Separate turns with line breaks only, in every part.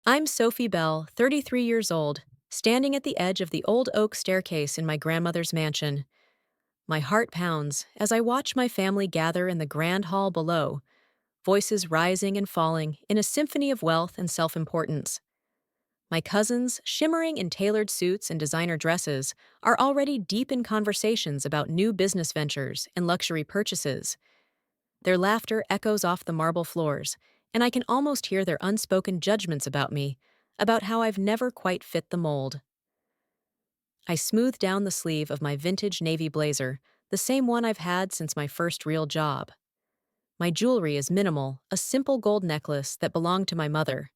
I'm Sophie Bell, 33 years old, standing at the edge of the old oak staircase in my grandmother's mansion. My heart pounds as I watch my family gather in the grand hall below, voices rising and falling in a symphony of wealth and self importance. My cousins, shimmering in tailored suits and designer dresses, are already deep in conversations about new business ventures and luxury purchases. Their laughter echoes off the marble floors, and I can almost hear their unspoken judgments about me, about how I've never quite fit the mold. I smooth down the sleeve of my vintage navy blazer, the same one I've had since my first real job. My jewelry is minimal, a simple gold necklace that belonged to my mother.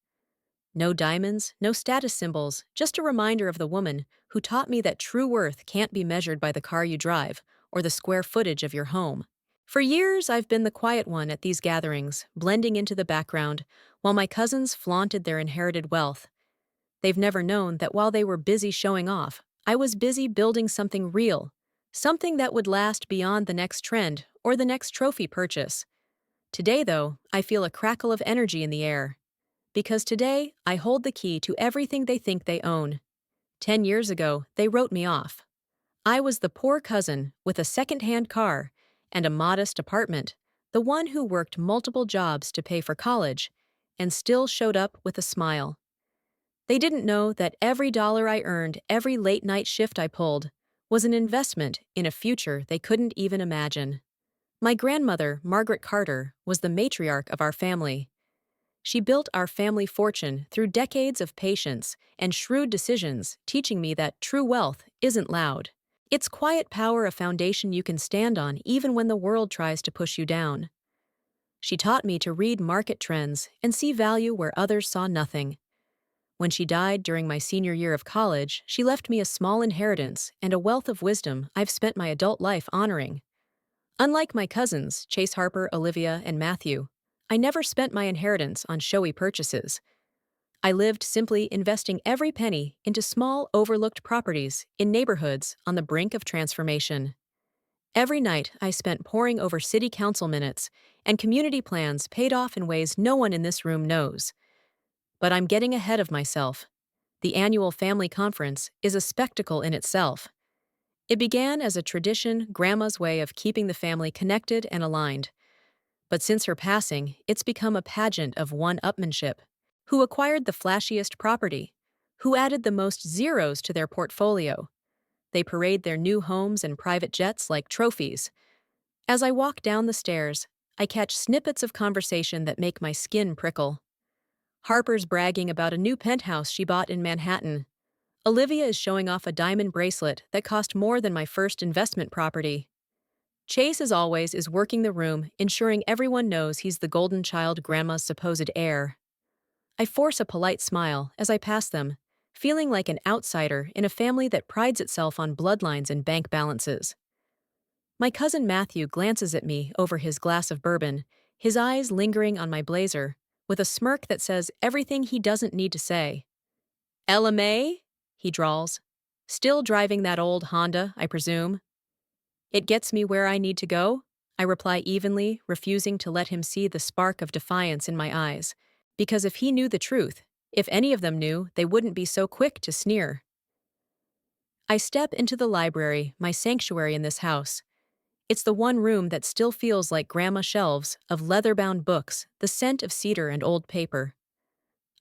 No diamonds, no status symbols, just a reminder of the woman who taught me that true worth can't be measured by the car you drive or the square footage of your home. For years, I've been the quiet one at these gatherings, blending into the background, while my cousins flaunted their inherited wealth. They've never known that while they were busy showing off, I was busy building something real, something that would last beyond the next trend or the next trophy purchase. Today, though, I feel a crackle of energy in the air. Because today, I hold the key to everything they think they own. 10 years ago, they wrote me off. I was the poor cousin with a second-hand car and a modest apartment, the one who worked multiple jobs to pay for college, and still showed up with a smile. They didn't know that every dollar I earned, every late-night shift I pulled, was an investment in a future they couldn't even imagine. My grandmother, Margaret Carter, was the matriarch of our family. She built our family fortune through decades of patience and shrewd decisions, teaching me that true wealth isn't loud. It's quiet power, a foundation you can stand on even when the world tries to push you down. She taught me to read market trends and see value where others saw nothing. When she died during my senior year of college, she left me a small inheritance and a wealth of wisdom I've spent my adult life honoring. Unlike my cousins, Chase Harper, Olivia, and Matthew, I never spent my inheritance on showy purchases. I lived simply investing every penny into small, overlooked properties in neighborhoods on the brink of transformation. Every night, I spent poring over city council minutes and community plans paid off in ways no one in this room knows. But I'm getting ahead of myself. The annual family conference is a spectacle in itself. It began as a tradition, Grandma's way of keeping the family connected and aligned. But since her passing, it's become a pageant of one-upmanship. Who acquired the flashiest property? Who added the most zeros to their portfolio? They parade their new homes and private jets like trophies. As I walk down the stairs, I catch snippets of conversation that make my skin prickle. Harper's bragging about a new penthouse she bought in Manhattan. Olivia is showing off a diamond bracelet that cost more than my first investment property. Chase, as always, is working the room, ensuring everyone knows he's the golden child Grandma's supposed heir. I force a polite smile as I pass them, feeling like an outsider in a family that prides itself on bloodlines and bank balances. My cousin Matthew glances at me over his glass of bourbon, his eyes lingering on my blazer, with a smirk that says everything he doesn't need to say. "Ella May?" he drawls. "Still driving that old Honda, I presume?" "It gets me where I need to go," I reply evenly, refusing to let him see the spark of defiance in my eyes. Because if he knew the truth, if any of them knew, they wouldn't be so quick to sneer. I step into the library, my sanctuary in this house. It's the one room that still feels like grandma shelves of leather-bound books, the scent of cedar and old paper.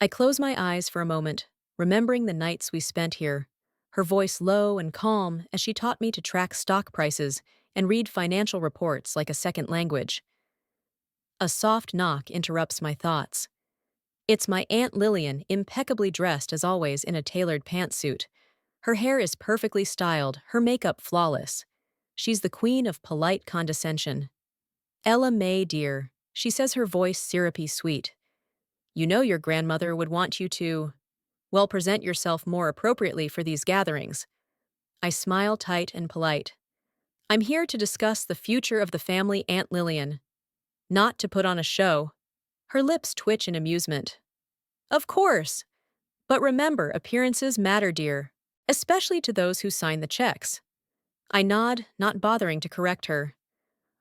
I close my eyes for a moment, remembering the nights we spent here, her voice low and calm as she taught me to track stock prices and read financial reports like a second language. A soft knock interrupts my thoughts. It's my Aunt Lillian, impeccably dressed as always in a tailored pantsuit. Her hair is perfectly styled, her makeup flawless. She's the queen of polite condescension. "Ella May, dear," she says, her voice syrupy sweet. "You know your grandmother would want you to, well, present yourself more appropriately for these gatherings." I smile tight and polite. "I'm here to discuss the future of the family, Aunt Lillian. Not to put on a show." Her lips twitch in amusement. "Of course. But remember, appearances matter, dear, especially to those who sign the checks." I nod, not bothering to correct her.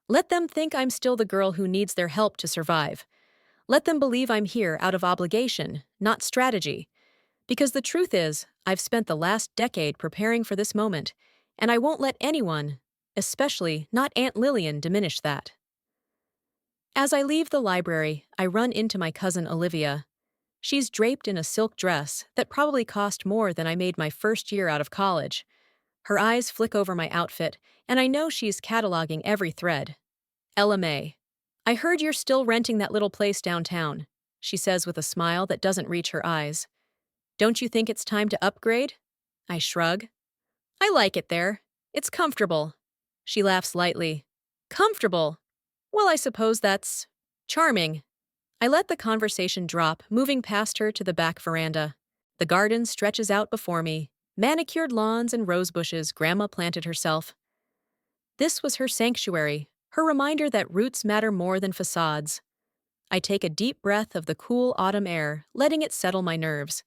Let them think I'm still the girl who needs their help to survive. Let them believe I'm here out of obligation, not strategy. Because the truth is, I've spent the last decade preparing for this moment, and I won't let anyone, especially not Aunt Lillian, diminish that. As I leave the library, I run into my cousin Olivia. She's draped in a silk dress that probably cost more than I made my first year out of college. Her eyes flick over my outfit, and I know she's cataloging every thread. Ella May. I heard you're still renting that little place downtown, she says with a smile that doesn't reach her eyes. Don't you think it's time to upgrade? I shrug. I like it there. It's comfortable. She laughs lightly. Comfortable? Well, I suppose that's charming. I let the conversation drop, moving past her to the back veranda. The garden stretches out before me, manicured lawns and rose bushes Grandma planted herself. This was her sanctuary, her reminder that roots matter more than facades. I take a deep breath of the cool autumn air, letting it settle my nerves.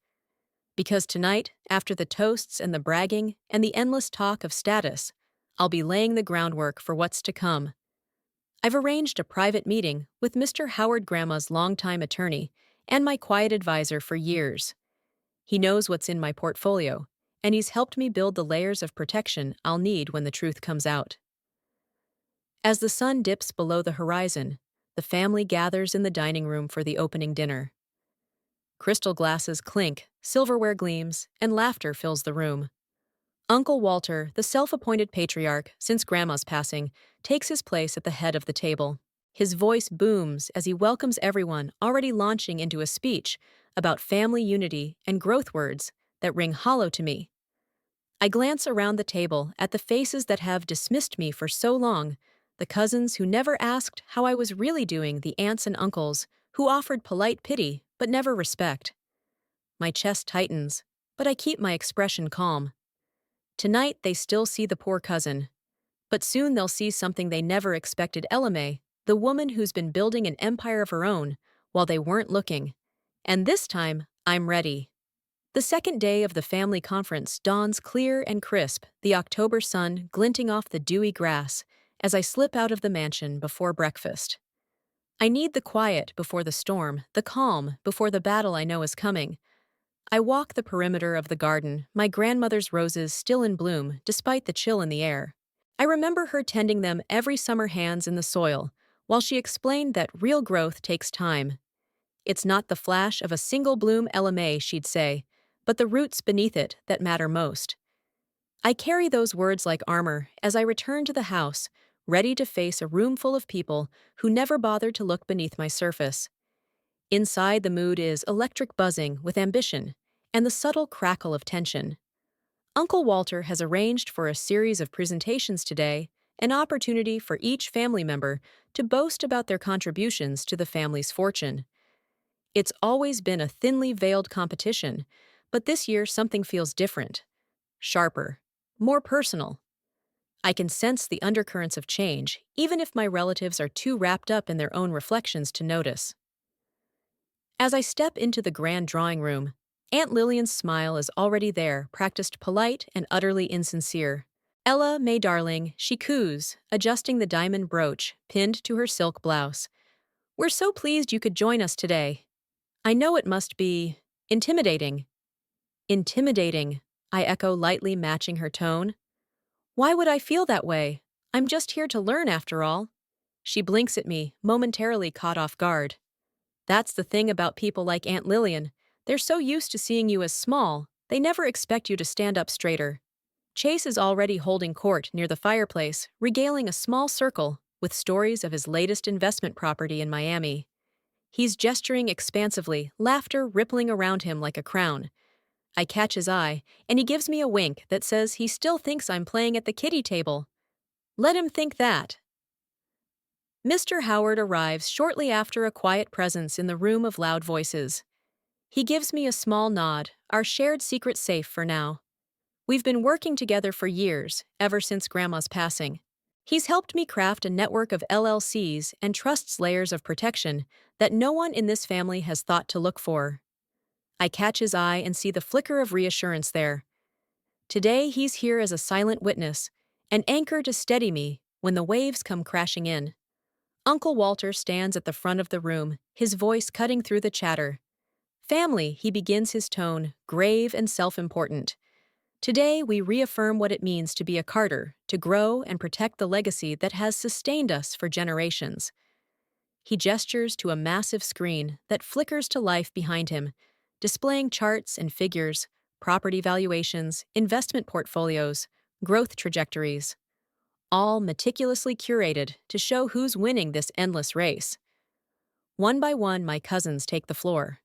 Because tonight, after the toasts and the bragging and the endless talk of status, I'll be laying the groundwork for what's to come. I've arranged a private meeting with Mr. Howard Grandma's longtime attorney and my quiet advisor for years. He knows what's in my portfolio, and he's helped me build the layers of protection I'll need when the truth comes out. As the sun dips below the horizon, the family gathers in the dining room for the opening dinner. Crystal glasses clink, silverware gleams, and laughter fills the room. Uncle Walter, the self-appointed patriarch since Grandma's passing, takes his place at the head of the table. His voice booms as he welcomes everyone, already launching into a speech about family unity and growth words that ring hollow to me. I glance around the table at the faces that have dismissed me for so long, the cousins who never asked how I was really doing, the aunts and uncles who offered polite pity but never respect. My chest tightens, but I keep my expression calm. Tonight they still see the poor cousin, but soon they'll see something they never expected: Ella May, the woman who's been building an empire of her own while they weren't looking. And this time, I'm ready. The second day of the family conference dawns clear and crisp, the October sun glinting off the dewy grass as I slip out of the mansion before breakfast. I need the quiet before the storm, the calm before the battle I know is coming. I walk the perimeter of the garden, my grandmother's roses still in bloom despite the chill in the air. I remember her tending them every summer, hands in the soil, while she explained that real growth takes time. It's not the flash of a single bloom, Ella May, she'd say, but the roots beneath it that matter most. I carry those words like armor as I return to the house, ready to face a room full of people who never bothered to look beneath my surface. Inside, the mood is electric, buzzing with ambition and the subtle crackle of tension. Uncle Walter has arranged for a series of presentations today, an opportunity for each family member to boast about their contributions to the family's fortune. It's always been a thinly veiled competition, but this year something feels different, sharper, more personal. I can sense the undercurrents of change, even if my relatives are too wrapped up in their own reflections to notice. As I step into the grand drawing room, Aunt Lillian's smile is already there, practiced polite and utterly insincere. Ella May, darling, she coos, adjusting the diamond brooch pinned to her silk blouse. We're so pleased you could join us today. I know it must be intimidating. Intimidating, I echo lightly, matching her tone. Why would I feel that way? I'm just here to learn, after all. She blinks at me, momentarily caught off guard. That's the thing about people like Aunt Lillian. They're so used to seeing you as small, they never expect you to stand up straighter. Chase is already holding court near the fireplace, regaling a small circle with stories of his latest investment property in Miami. He's gesturing expansively, laughter rippling around him like a crown. I catch his eye, and he gives me a wink that says he still thinks I'm playing at the kiddie table. Let him think that. Mr. Howard arrives shortly after, a quiet presence in the room of loud voices. He gives me a small nod, our shared secret safe for now. We've been working together for years, ever since Grandma's passing. He's helped me craft a network of LLCs and trusts layers of protection that no one in this family has thought to look for. I catch his eye and see the flicker of reassurance there. Today he's here as a silent witness, an anchor to steady me when the waves come crashing in. Uncle Walter stands at the front of the room, his voice cutting through the chatter. Family, he begins his tone, grave and self-important. Today, we reaffirm what it means to be a Carter, to grow and protect the legacy that has sustained us for generations. He gestures to a massive screen that flickers to life behind him, displaying charts and figures, property valuations, investment portfolios, growth trajectories, all meticulously curated to show who's winning this endless race. One by one, my cousins take the floor.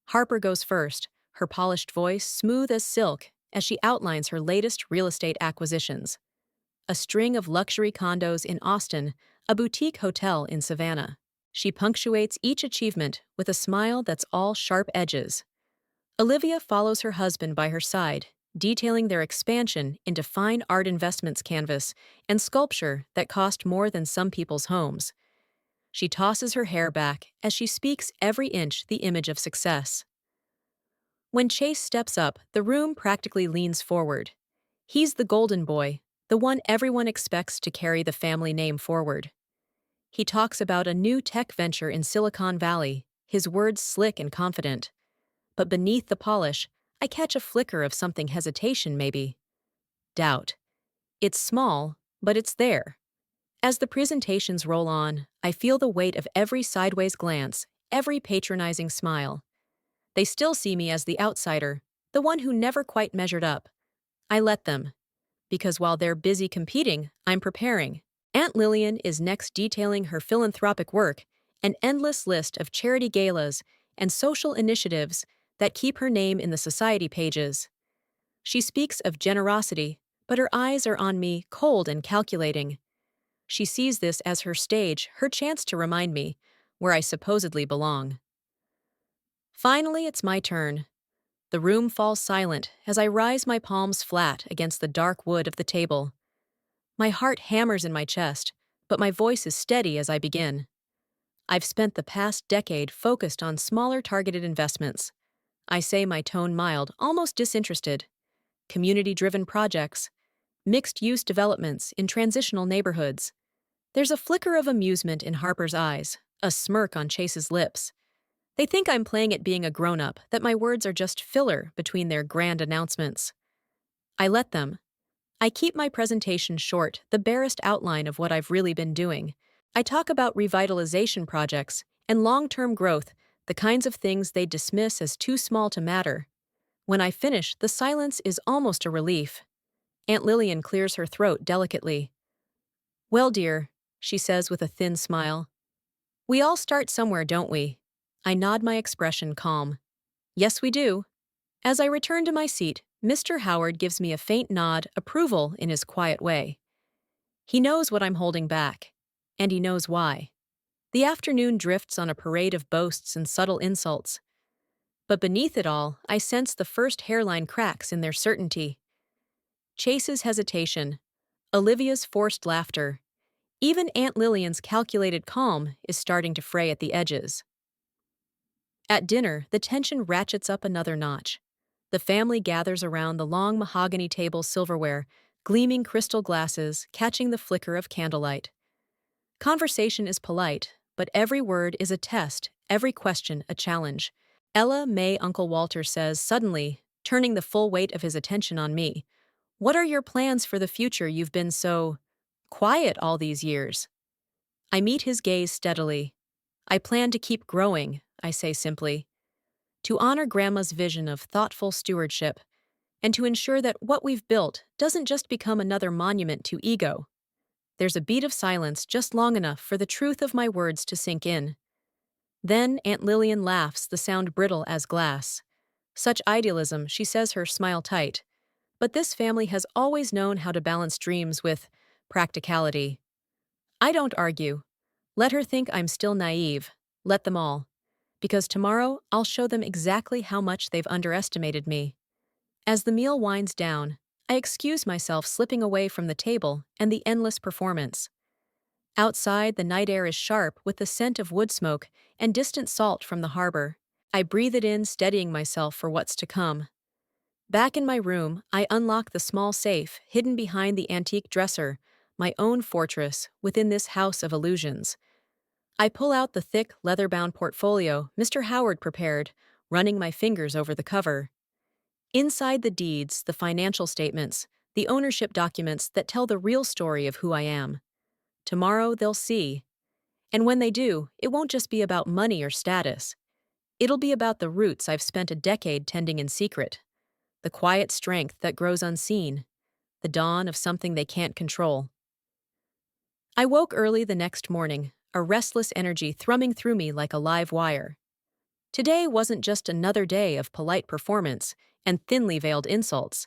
Harper goes first, her polished voice smooth as silk as she outlines her latest real estate acquisitions: a string of luxury condos in Austin, a boutique hotel in Savannah. She punctuates each achievement with a smile that's all sharp edges. Olivia follows her husband by her side, detailing their expansion into fine art investments canvas and sculpture that cost more than some people's homes. She tosses her hair back as she speaks every inch the image of success. When Chase steps up, the room practically leans forward. He's the golden boy, the one everyone expects to carry the family name forward. He talks about a new tech venture in Silicon Valley, his words slick and confident. But beneath the polish, I catch a flicker of something hesitation, maybe. Doubt. It's small, but it's there. As the presentations roll on, I feel the weight of every sideways glance, every patronizing smile. They still see me as the outsider, the one who never quite measured up. I let them, because while they're busy competing, I'm preparing. Aunt Lillian is next detailing her philanthropic work, an endless list of charity galas and social initiatives that keep her name in the society pages. She speaks of generosity, but her eyes are on me, cold and calculating. She sees this as her stage, her chance to remind me where I supposedly belong. Finally, it's my turn. The room falls silent as I rise my palms flat against the dark wood of the table. My heart hammers in my chest, but my voice is steady as I begin. I've spent the past decade focused on smaller targeted investments. I say, my tone mild, almost disinterested. Community-driven projects, mixed-use developments in transitional neighborhoods. There's a flicker of amusement in Harper's eyes, a smirk on Chase's lips. They think I'm playing at being a grown-up, that my words are just filler between their grand announcements. I let them. I keep my presentation short, the barest outline of what I've really been doing. I talk about revitalization projects and long-term growth, the kinds of things they dismiss as too small to matter. When I finish, the silence is almost a relief. Aunt Lillian clears her throat delicately. "Well, dear," she says with a thin smile, "we all start somewhere, don't we?" I nod, my expression calm. "Yes, we do." As I return to my seat, Mr. Howard gives me a faint nod, approval in his quiet way. He knows what I'm holding back, and he knows why. The afternoon drifts on a parade of boasts and subtle insults. But beneath it all, I sense the first hairline cracks in their certainty. Chase's hesitation, Olivia's forced laughter, even Aunt Lillian's calculated calm is starting to fray at the edges. At dinner, the tension ratchets up another notch. The family gathers around the long mahogany table silverware, gleaming crystal glasses, catching the flicker of candlelight. Conversation is polite, but every word is a test, every question a challenge. "Ella May," Uncle Walter says suddenly, turning the full weight of his attention on me. "What are your plans for the future? You've been so quiet all these years." I meet his gaze steadily. "I plan to keep growing," I say simply, "to honor Grandma's vision of thoughtful stewardship, and to ensure that what we've built doesn't just become another monument to ego." There's a beat of silence just long enough for the truth of my words to sink in. Then Aunt Lillian laughs, the sound brittle as glass. Such idealism, she says, her smile tight. But this family has always known how to balance dreams with practicality. I don't argue. Let her think I'm still naive. Let them all. Because tomorrow, I'll show them exactly how much they've underestimated me. As the meal winds down, I excuse myself, slipping away from the table and the endless performance. Outside, the night air is sharp with the scent of wood smoke and distant salt from the harbor. I breathe it in, steadying myself for what's to come. Back in my room, I unlock the small safe hidden behind the antique dresser, my own fortress within this house of illusions. I pull out the thick, leather-bound portfolio Mr. Howard prepared, running my fingers over the cover. Inside the deeds, the financial statements, the ownership documents that tell the real story of who I am. Tomorrow they'll see. And when they do, it won't just be about money or status. It'll be about the roots I've spent a decade tending in secret, the quiet strength that grows unseen, the dawn of something they can't control. I woke early the next morning, a restless energy thrumming through me like a live wire. Today wasn't just another day of polite performance and thinly veiled insults.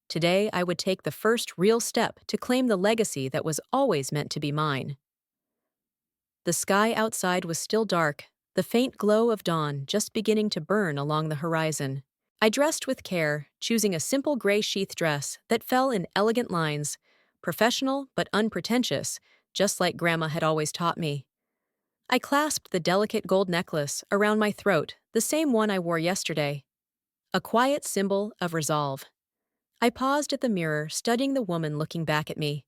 Today I would take the first real step to claim the legacy that was always meant to be mine. The sky outside was still dark, the faint glow of dawn just beginning to burn along the horizon. I dressed with care, choosing a simple gray sheath dress that fell in elegant lines, professional but unpretentious, just like Grandma had always taught me. I clasped the delicate gold necklace around my throat, the same one I wore yesterday, a quiet symbol of resolve. I paused at the mirror, studying the woman looking back at me.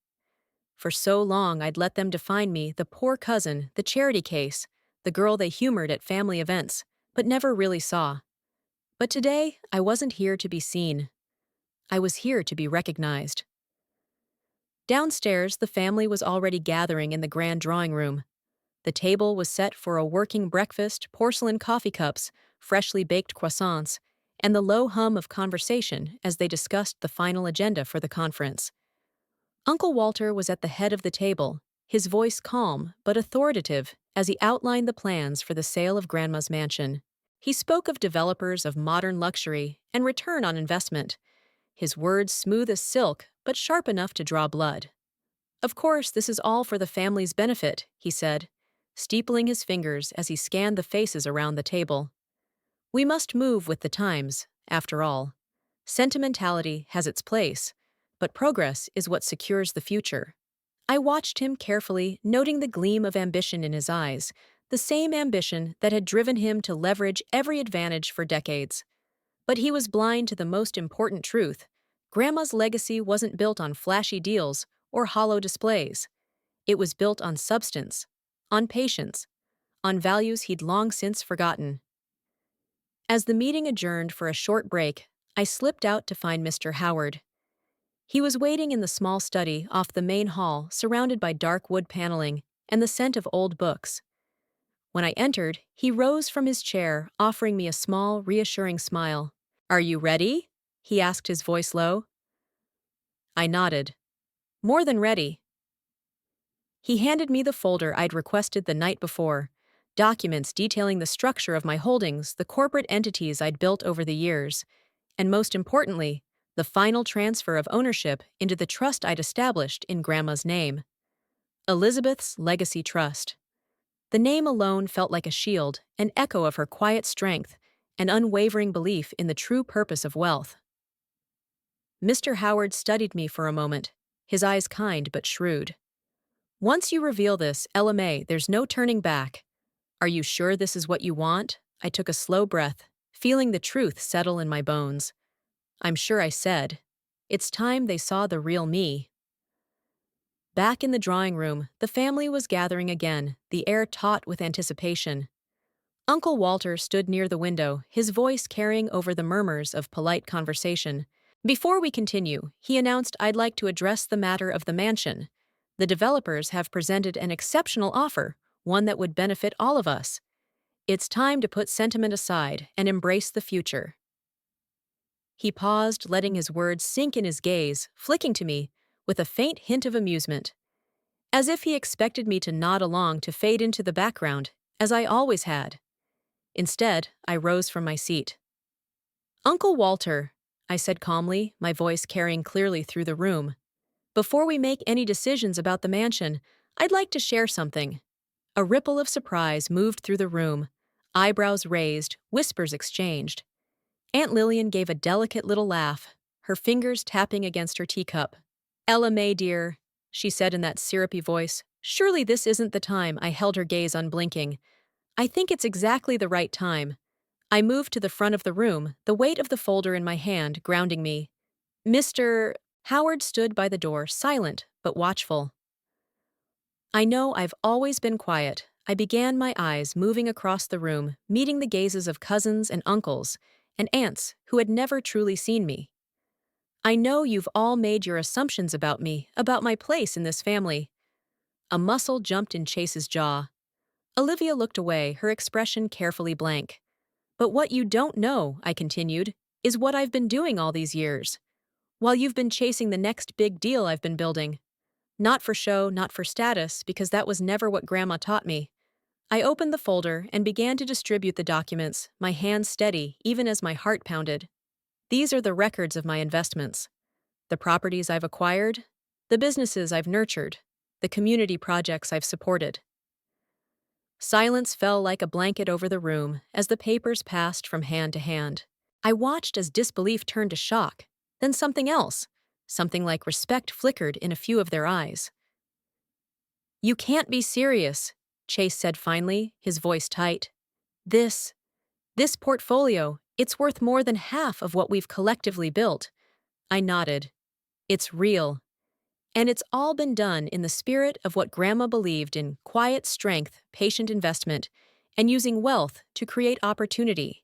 For so long I'd let them define me, the poor cousin, the charity case, the girl they humored at family events, but never really saw. But today, I wasn't here to be seen. I was here to be recognized. Downstairs, the family was already gathering in the grand drawing room. The table was set for a working breakfast, porcelain coffee cups, freshly baked croissants, and the low hum of conversation as they discussed the final agenda for the conference. Uncle Walter was at the head of the table, his voice calm but authoritative as he outlined the plans for the sale of Grandma's mansion. He spoke of developers of modern luxury and return on investment, his words smooth as silk but sharp enough to draw blood. Of course, this is all for the family's benefit, he said, steepling his fingers as he scanned the faces around the table. We must move with the times, after all. Sentimentality has its place, but progress is what secures the future. I watched him carefully, noting the gleam of ambition in his eyes, the same ambition that had driven him to leverage every advantage for decades. But he was blind to the most important truth. Grandma's legacy wasn't built on flashy deals or hollow displays. It was built on substance, on patience, on values he'd long since forgotten. As the meeting adjourned for a short break, I slipped out to find Mr. Howard. He was waiting in the small study off the main hall, surrounded by dark wood paneling and the scent of old books. When I entered, he rose from his chair, offering me a small, reassuring smile. "Are you ready?" he asked, his voice low. I nodded. "More than ready." He handed me the folder I'd requested the night before, documents detailing the structure of my holdings, the corporate entities I'd built over the years, and most importantly, the final transfer of ownership into the trust I'd established in Grandma's name. Elizabeth's Legacy Trust. The name alone felt like a shield, an echo of her quiet strength, and unwavering belief in the true purpose of wealth. Mr. Howard studied me for a moment, his eyes kind but shrewd. "Once you reveal this, LMA, there's no turning back. Are you sure this is what you want?" I took a slow breath, feeling the truth settle in my bones. "I'm sure," I said. It's time they saw the real me. Back in the drawing room, the family was gathering again, the air taut with anticipation. Uncle Walter stood near the window, his voice carrying over the murmurs of polite conversation. "Before we continue," he announced, "I'd like to address the matter of the mansion. The developers have presented an exceptional offer, one that would benefit all of us. It's time to put sentiment aside and embrace the future." He paused, letting his words sink in his gaze, flicking to me with a faint hint of amusement, as if he expected me to nod along to fade into the background, as I always had. Instead, I rose from my seat. "Uncle Walter," I said calmly, my voice carrying clearly through the room, "before we make any decisions about the mansion, I'd like to share something." A ripple of surprise moved through the room, eyebrows raised, whispers exchanged. Aunt Lillian gave a delicate little laugh, her fingers tapping against her teacup. "Ella May, dear," she said in that syrupy voice, "surely this isn't the time." I held her gaze unblinking. "I think it's exactly the right time." I moved to the front of the room, the weight of the folder in my hand grounding me. Mr. Howard stood by the door, silent but watchful. "I know I've always been quiet, I began my eyes moving across the room, meeting the gazes of cousins and uncles and aunts who had never truly seen me. I know you've all made your assumptions about me, about my place in this family. A muscle jumped in Chase's jaw. Olivia looked away, her expression carefully blank. But what you don't know, I continued, is what I've been doing all these years. While you've been chasing the next big deal I've been building. Not for show, not for status, because that was never what Grandma taught me. I opened the folder and began to distribute the documents, my hands steady, even as my heart pounded. These are the records of my investments. The properties I've acquired, the businesses I've nurtured, the community projects I've supported. Silence fell like a blanket over the room as the papers passed from hand to hand. I watched as disbelief turned to shock, then something else. Something like respect flickered in a few of their eyes. You can't be serious, Chase said finally, his voice tight. This portfolio, it's worth more than half of what we've collectively built. I nodded. It's real. And it's all been done in the spirit of what Grandma believed in: quiet strength, patient investment, and using wealth to create opportunity.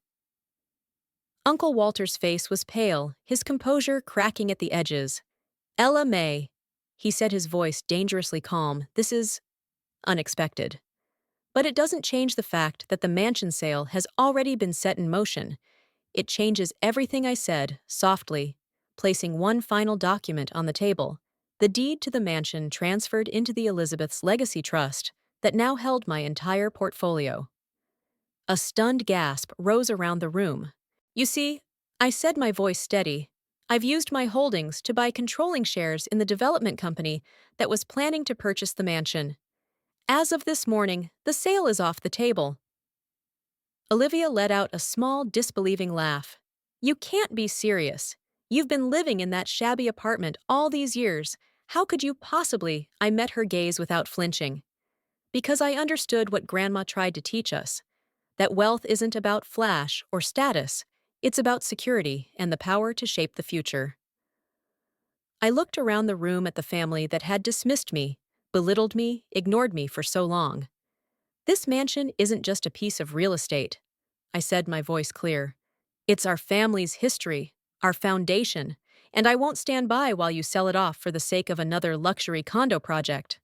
Uncle Walter's face was pale, his composure cracking at the edges. Ella May, he said, his voice dangerously calm, this is unexpected. But it doesn't change the fact that the mansion sale has already been set in motion. It changes everything, I said, softly, placing one final document on the table. The deed to the mansion transferred into the Elizabeth's Legacy Trust that now held my entire portfolio. A stunned gasp rose around the room. You see, I said, my voice steady, I've used my holdings to buy controlling shares in the development company that was planning to purchase the mansion. As of this morning, the sale is off the table. Olivia let out a small, disbelieving laugh. You can't be serious. You've been living in that shabby apartment all these years. How could you possibly? I met her gaze without flinching. Because I understood what Grandma tried to teach us. That wealth isn't about flash or status. It's about security and the power to shape the future. I looked around the room at the family that had dismissed me, belittled me, ignored me for so long. This mansion isn't just a piece of real estate, I said, my voice clear. It's our family's history, our foundation, and I won't stand by while you sell it off for the sake of another luxury condo project.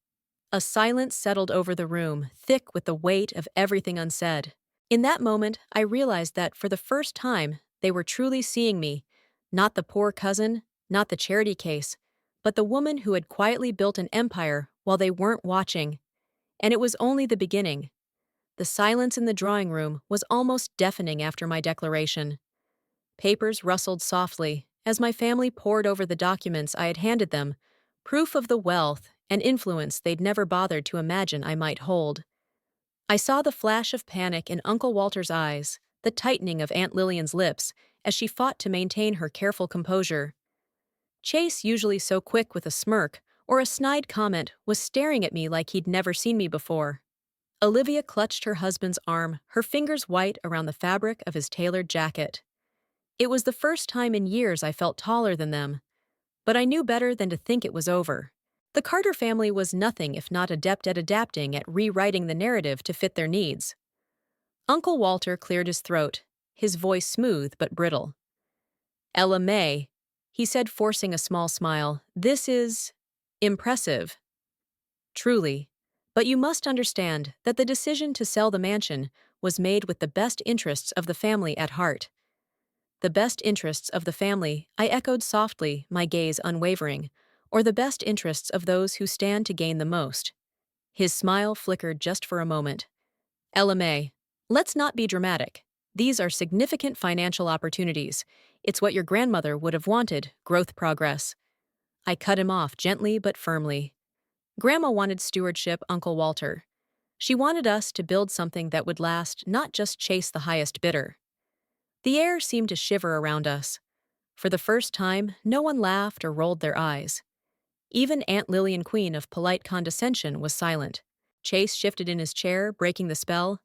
A silence settled over the room, thick with the weight of everything unsaid. In that moment, I realized that, for the first time, they were truly seeing me, not the poor cousin, not the charity case, but the woman who had quietly built an empire while they weren't watching. And it was only the beginning. The silence in the drawing room was almost deafening after my declaration. Papers rustled softly as my family pored over the documents I had handed them, proof of the wealth and influence they'd never bothered to imagine I might hold. I saw the flash of panic in Uncle Walter's eyes, the tightening of Aunt Lillian's lips as she fought to maintain her careful composure. Chase, usually so quick with a smirk or a snide comment, was staring at me like he'd never seen me before. Olivia clutched her husband's arm, her fingers white around the fabric of his tailored jacket. It was the first time in years I felt taller than them, but I knew better than to think it was over. The Carter family was nothing if not adept at adapting, at rewriting the narrative to fit their needs. Uncle Walter cleared his throat, his voice smooth but brittle. Ella May, he said, forcing a small smile, this is impressive. Truly. But you must understand that the decision to sell the mansion was made with the best interests of the family at heart. The best interests of the family, I echoed softly, my gaze unwavering, or the best interests of those who stand to gain the most. His smile flickered just for a moment. Ella May, let's not be dramatic. These are significant financial opportunities. It's what your grandmother would have wanted, growth, progress. I cut him off gently but firmly. Grandma wanted stewardship, Uncle Walter. She wanted us to build something that would last, not just chase the highest bidder. The air seemed to shiver around us. For the first time, no one laughed or rolled their eyes. Even Aunt Lillian, queen of polite condescension, was silent. Chase shifted in his chair, breaking the spell.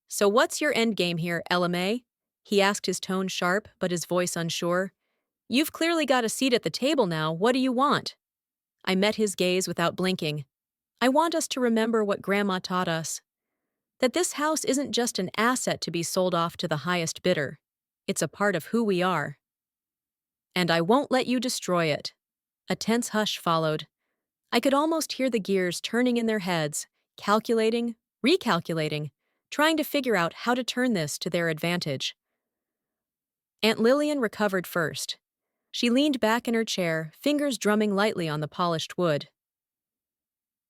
So what's your endgame here, Ella May? He asked, his tone sharp but his voice unsure. You've clearly got a seat at the table now. What do you want? I met his gaze without blinking. I want us to remember what Grandma taught us. That this house isn't just an asset to be sold off to the highest bidder. It's a part of who we are. And I won't let you destroy it. A tense hush followed. I could almost hear the gears turning in their heads, calculating, recalculating, trying to figure out how to turn this to their advantage. Aunt Lillian recovered first. She leaned back in her chair, fingers drumming lightly on the polished wood.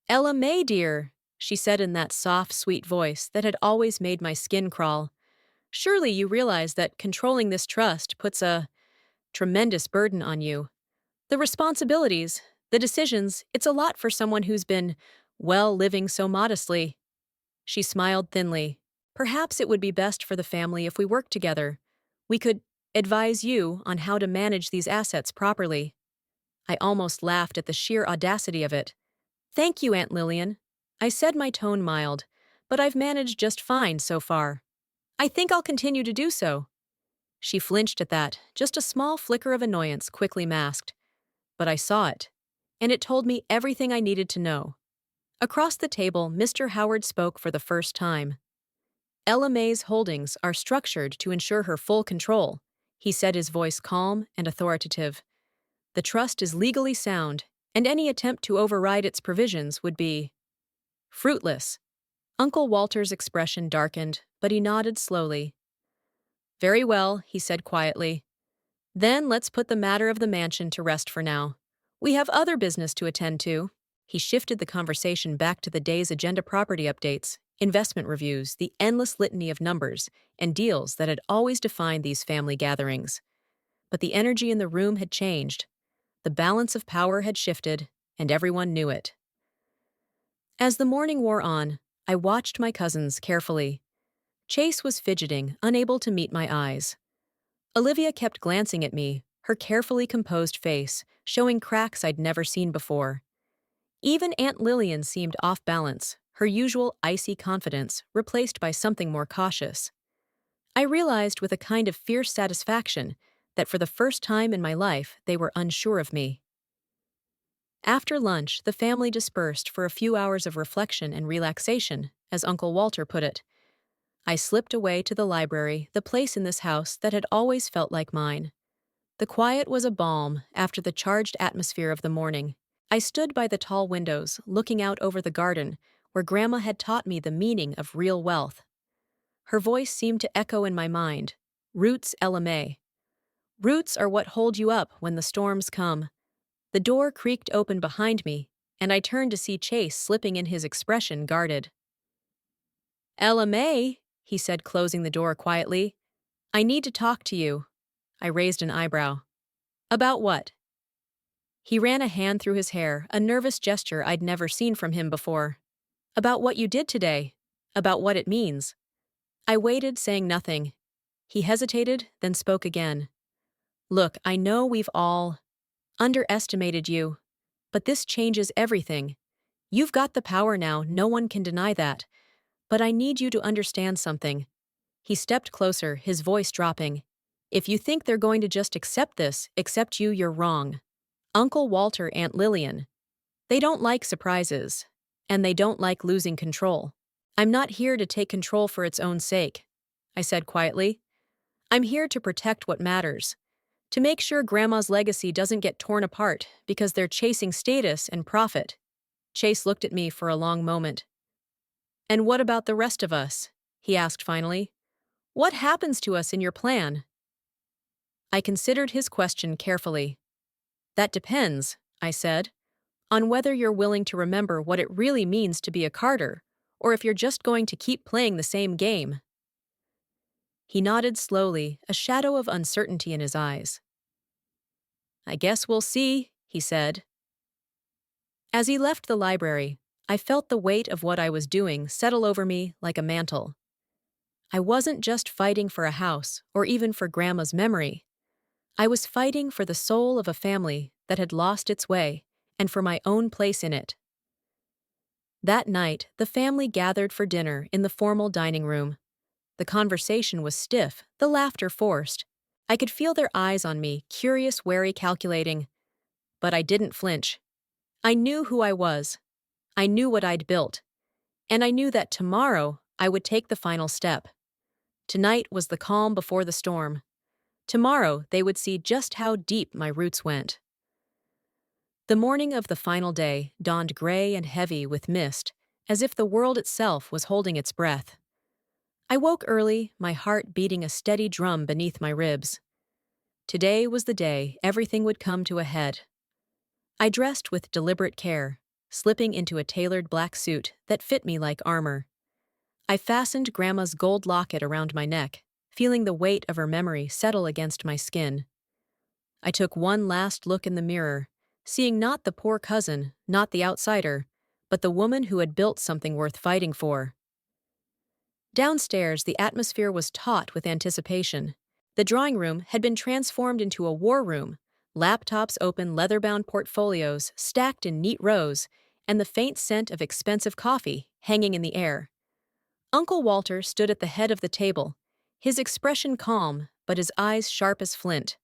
"Ella May, dear," she said in that soft, sweet voice that had always made my skin crawl. "Surely you realize that controlling this trust puts a tremendous burden on you. The responsibilities, the decisions, it's a lot for someone who's been, well, living so modestly." She smiled thinly. "Perhaps it would be best for the family if we worked together. We could advise you on how to manage these assets properly." I almost laughed at the sheer audacity of it. "Thank you, Aunt Lillian." I said, my tone mild, "but I've managed just fine so far. I think I'll continue to do so." She flinched at that, just a small flicker of annoyance quickly masked. But I saw it, and it told me everything I needed to know. Across the table, Mr. Howard spoke for the first time. "Ella May's holdings are structured to ensure her full control," he said, his voice calm and authoritative. "The trust is legally sound, and any attempt to override its provisions would be fruitless." Uncle Walter's expression darkened, but he nodded slowly. "Very well," he said quietly. "Then let's put the matter of the mansion to rest for now. We have other business to attend to." He shifted the conversation back to the day's agenda: property updates, investment reviews, the endless litany of numbers and deals that had always defined these family gatherings. But the energy in the room had changed. The balance of power had shifted, and everyone knew it. As the morning wore on, I watched my cousins carefully. Chase was fidgeting, unable to meet my eyes. Olivia kept glancing at me, her carefully composed face showing cracks I'd never seen before. Even Aunt Lillian seemed off balance, her usual icy confidence replaced by something more cautious. I realized with a kind of fierce satisfaction that for the first time in my life they were unsure of me. After lunch, the family dispersed for a few hours of reflection and relaxation, as Uncle Walter put it. I slipped away to the library, the place in this house that had always felt like mine. The quiet was a balm after the charged atmosphere of the morning. I stood by the tall windows, looking out over the garden, where Grandma had taught me the meaning of real wealth. Her voice seemed to echo in my mind. "Roots, Ella May. Roots are what hold you up when the storms come." The door creaked open behind me, and I turned to see Chase slipping in, his expression guarded. "Ella May," he said, closing the door quietly. "I need to talk to you." I raised an eyebrow. "About what?" He ran a hand through his hair, a nervous gesture I'd never seen from him before. "About what you did today. About what it means." I waited, saying nothing. He hesitated, then spoke again. "Look, I know we've all underestimated you, but this changes everything. You've got the power now, no one can deny that. But I need you to understand something." He stepped closer, his voice dropping. "If you think they're going to just accept you, you're wrong. Uncle Walter, Aunt Lillian, they don't like surprises, and they don't like losing control. I'm not here to take control for its own sake," I said quietly. "I'm here to protect what matters. To make sure Grandma's legacy doesn't get torn apart because they're chasing status and profit." Chase looked at me for a long moment. "And what about the rest of us?" he asked finally. "What happens to us in your plan?" I considered his question carefully. "That depends," I said, "on whether you're willing to remember what it really means to be a Carter, or if you're just going to keep playing the same game." He nodded slowly, a shadow of uncertainty in his eyes. "I guess we'll see," he said. As he left the library, I felt the weight of what I was doing settle over me like a mantle. I wasn't just fighting for a house or even for Grandma's memory. I was fighting for the soul of a family that had lost its way and for my own place in it. That night, the family gathered for dinner in the formal dining room. The conversation was stiff, the laughter forced. I could feel their eyes on me, curious, wary, calculating. But I didn't flinch. I knew who I was. I knew what I'd built. And I knew that tomorrow I would take the final step. Tonight was the calm before the storm. Tomorrow they would see just how deep my roots went. The morning of the final day dawned gray and heavy with mist, as if the world itself was holding its breath. I woke early, my heart beating a steady drum beneath my ribs. Today was the day everything would come to a head. I dressed with deliberate care, slipping into a tailored black suit that fit me like armor. I fastened Grandma's gold locket around my neck, feeling the weight of her memory settle against my skin. I took one last look in the mirror, seeing not the poor cousin, not the outsider, but the woman who had built something worth fighting for. Downstairs, the atmosphere was taut with anticipation. The drawing room had been transformed into a war room, laptops open, leather-bound portfolios stacked in neat rows, and the faint scent of expensive coffee hanging in the air. Uncle Walter stood at the head of the table, his expression calm, but his eyes sharp as flint.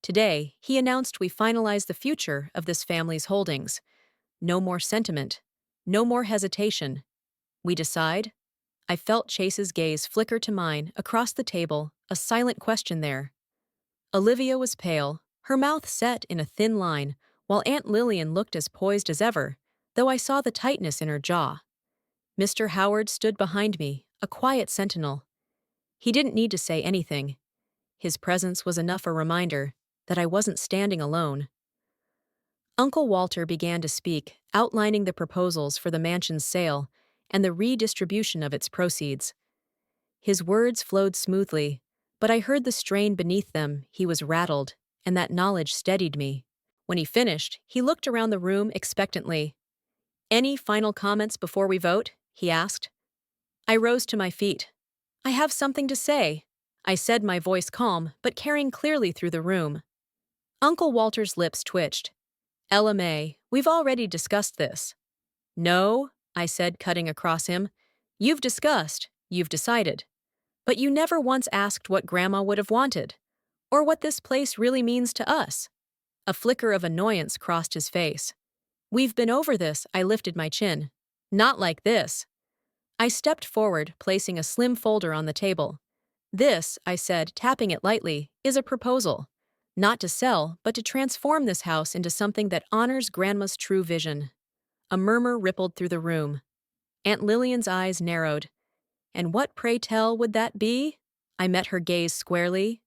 Today, he announced we finalize the future of this family's holdings. No more sentiment. No more hesitation. We decide? I felt Chase's gaze flicker to mine across the table, a silent question there. Olivia was pale, her mouth set in a thin line, while Aunt Lillian looked as poised as ever, though I saw the tightness in her jaw. Mr. Howard stood behind me, a quiet sentinel. He didn't need to say anything. His presence was enough a reminder that I wasn't standing alone. Uncle Walter began to speak, outlining the proposals for the mansion's sale and the redistribution of its proceeds. His words flowed smoothly, but I heard the strain beneath them. He was rattled, and that knowledge steadied me. When he finished, he looked around the room expectantly. "Any final comments before we vote?" he asked. I rose to my feet. "I have something to say," I said, my voice calm, but carrying clearly through the room. Uncle Walter's lips twitched. "Ella May, we've already discussed this." "No," I said, cutting across him. "You've discussed, you've decided. But you never once asked what Grandma would have wanted, or what this place really means to us." A flicker of annoyance crossed his face. "We've been over this," I lifted my chin. "Not like this." I stepped forward, placing a slim folder on the table. "This," I said, tapping it lightly, "is a proposal. Not to sell, but to transform this house into something that honors Grandma's true vision." A murmur rippled through the room. Aunt Lillian's eyes narrowed. "And what, pray tell, would that be?" I met her gaze squarely.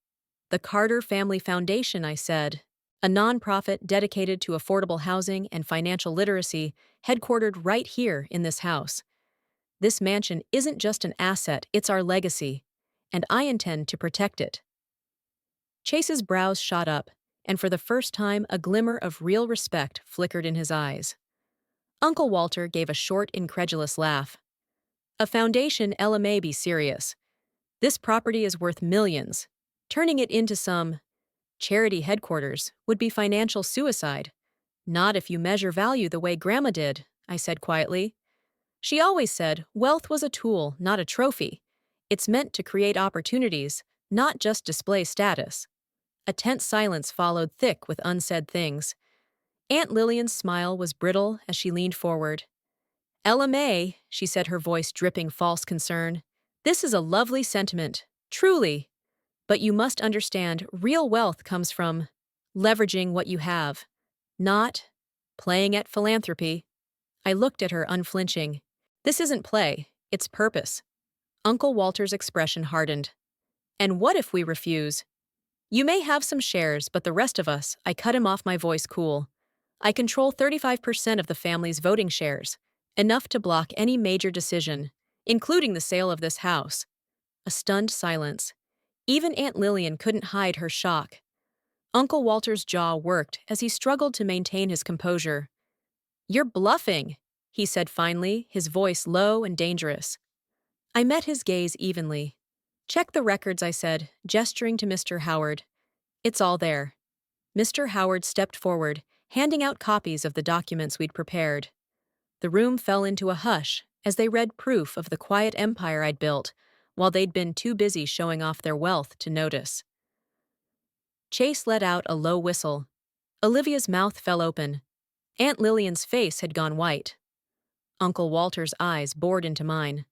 "The Carter Family Foundation," I said. "A nonprofit dedicated to affordable housing and financial literacy, headquartered right here in this house. This mansion isn't just an asset, it's our legacy, and I intend to protect it." Chase's brows shot up, and for the first time a glimmer of real respect flickered in his eyes. Uncle Walter gave a short, incredulous laugh. "A foundation, Ella may be serious. This property is worth millions. Turning it into some charity headquarters would be financial suicide. Not if you measure value the way Grandma did," I said quietly. "She always said wealth was a tool, not a trophy. It's meant to create opportunities, not just display status." A tense silence followed, thick with unsaid things. Aunt Lillian's smile was brittle as she leaned forward. "Ella May," she said, her voice dripping false concern, "this is a lovely sentiment, truly. But you must understand, real wealth comes from leveraging what you have, not playing at philanthropy." I looked at her unflinching. "This isn't play, it's purpose." Uncle Walter's expression hardened. "And what if we refuse? You may have some shares, but the rest of us," I cut him off, my voice cool. "I control 35% of the family's voting shares, enough to block any major decision, including the sale of this house." A stunned silence. Even Aunt Lillian couldn't hide her shock. Uncle Walter's jaw worked as he struggled to maintain his composure. "You're bluffing," he said finally, his voice low and dangerous. I met his gaze evenly. "Check the records," I said, gesturing to Mr. Howard. "It's all there." Mr. Howard stepped forward, handing out copies of the documents we'd prepared. The room fell into a hush as they read proof of the quiet empire I'd built, while they'd been too busy showing off their wealth to notice. Chase let out a low whistle. Olivia's mouth fell open. Aunt Lillian's face had gone white. Uncle Walter's eyes bored into mine.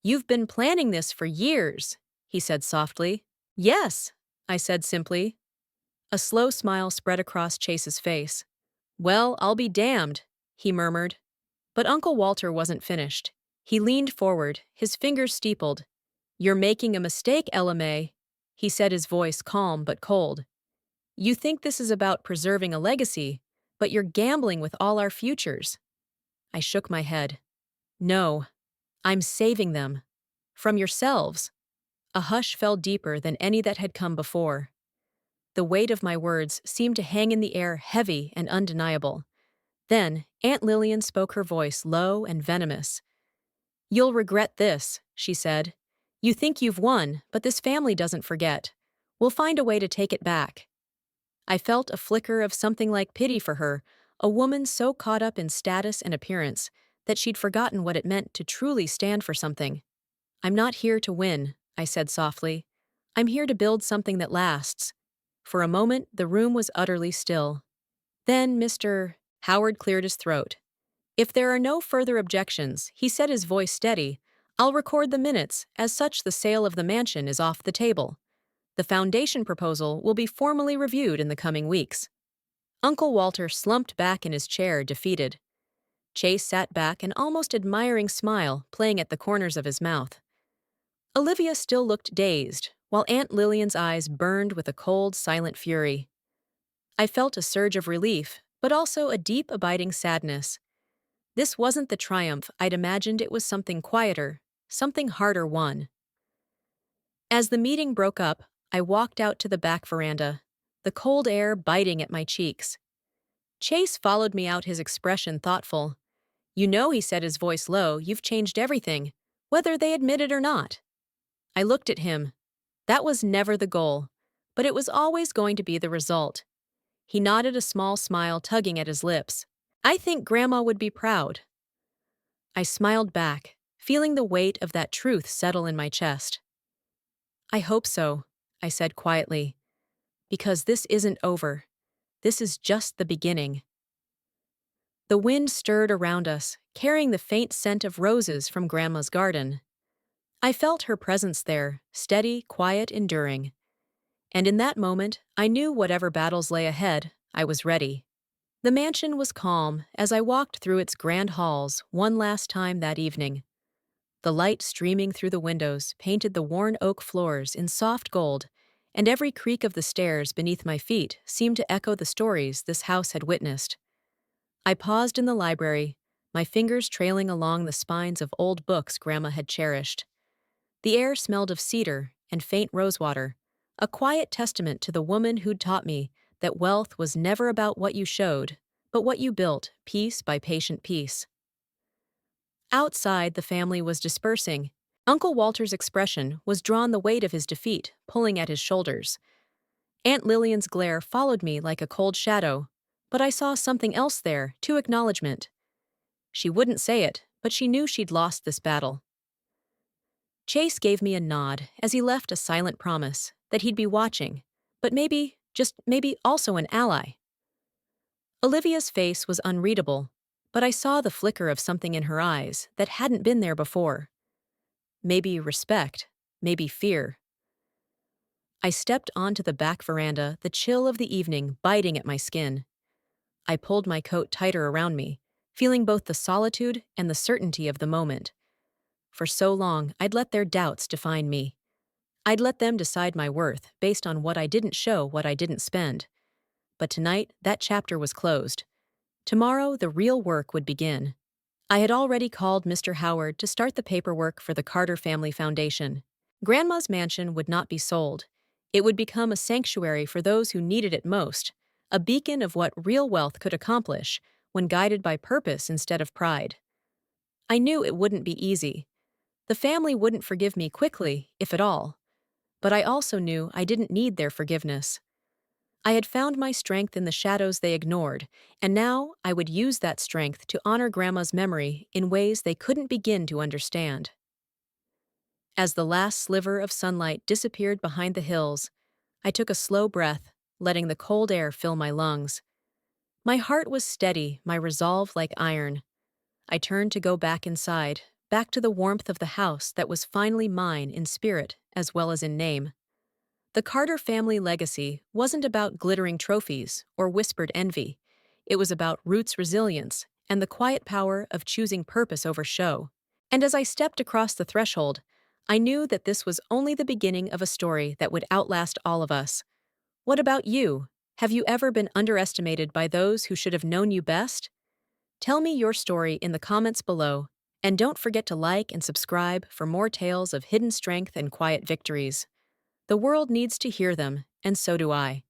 You've been planning this for years, he said softly. Yes, I said simply. A slow smile spread across Chase's face. Well, I'll be damned, he murmured. But Uncle Walter wasn't finished. He leaned forward, his fingers steepled. You're making a mistake, Ella May, he said, his voice calm but cold. You think this is about preserving a legacy, but you're gambling with all our futures. I shook my head. No, I'm saving them. From yourselves. A hush fell deeper than any that had come before. The weight of my words seemed to hang in the air, heavy and undeniable. Then, Aunt Lillian spoke, her voice low and venomous. You'll regret this, she said. You think you've won, but this family doesn't forget. We'll find a way to take it back. I felt a flicker of something like pity for her, a woman so caught up in status and appearance that she'd forgotten what it meant to truly stand for something. I'm not here to win, I said softly. I'm here to build something that lasts. For a moment, the room was utterly still. Then Mr. Howard cleared his throat. If there are no further objections, he said, his voice steady, I'll record the minutes. As such, the sale of the mansion is off the table. The foundation proposal will be formally reviewed in the coming weeks. Uncle Walter slumped back in his chair, defeated. Chase sat back, an almost admiring smile playing at the corners of his mouth. Olivia still looked dazed, while Aunt Lillian's eyes burned with a cold, silent fury. I felt a surge of relief, but also a deep, abiding sadness. This wasn't the triumph I'd imagined. It was something quieter, something harder won. As the meeting broke up, I walked out to the back veranda, the cold air biting at my cheeks. Chase followed me out, his expression thoughtful. You know, he said, his voice low, you've changed everything, whether they admit it or not. I looked at him. That was never the goal, but it was always going to be the result. He nodded, a small smile tugging at his lips. I think Grandma would be proud. I smiled back, feeling the weight of that truth settle in my chest. I hope so, I said quietly, because this isn't over. This is just the beginning. The wind stirred around us, carrying the faint scent of roses from Grandma's garden. I felt her presence there, steady, quiet, enduring. And in that moment, I knew whatever battles lay ahead, I was ready. The mansion was calm as I walked through its grand halls one last time that evening. The light streaming through the windows painted the worn oak floors in soft gold, and every creak of the stairs beneath my feet seemed to echo the stories this house had witnessed. I paused in the library, my fingers trailing along the spines of old books Grandma had cherished. The air smelled of cedar and faint rosewater, a quiet testament to the woman who'd taught me that wealth was never about what you showed, but what you built, piece by patient piece. Outside, the family was dispersing. Uncle Walter's expression was drawn, the weight of his defeat pulling at his shoulders. Aunt Lillian's glare followed me like a cold shadow, but I saw something else there, too, acknowledgement. She wouldn't say it, but she knew she'd lost this battle. Chase gave me a nod as he left, a silent promise that he'd be watching, but maybe, just maybe, also an ally. Olivia's face was unreadable, but I saw the flicker of something in her eyes that hadn't been there before. Maybe respect, maybe fear. I stepped onto the back veranda, the chill of the evening biting at my skin. I pulled my coat tighter around me, feeling both the solitude and the certainty of the moment. For so long, I'd let their doubts define me. I'd let them decide my worth based on what I didn't show, what I didn't spend. But tonight, that chapter was closed. Tomorrow, the real work would begin. I had already called Mr. Howard to start the paperwork for the Carter Family Foundation. Grandma's mansion would not be sold. It would become a sanctuary for those who needed it most, a beacon of what real wealth could accomplish when guided by purpose instead of pride. I knew it wouldn't be easy. The family wouldn't forgive me quickly, if at all. But I also knew I didn't need their forgiveness. I had found my strength in the shadows they ignored, and now I would use that strength to honor Grandma's memory in ways they couldn't begin to understand. As the last sliver of sunlight disappeared behind the hills, I took a slow breath, letting the cold air fill my lungs. My heart was steady, my resolve like iron. I turned to go back inside, back to the warmth of the house that was finally mine in spirit as well as in name. The Carter family legacy wasn't about glittering trophies or whispered envy. It was about roots resilience and the quiet power of choosing purpose over show. And as I stepped across the threshold, I knew that this was only the beginning of a story that would outlast all of us. What about you? Have you ever been underestimated by those who should have known you best? Tell me your story in the comments below, and don't forget to like and subscribe for more tales of hidden strength and quiet victories. The world needs to hear them, and so do I.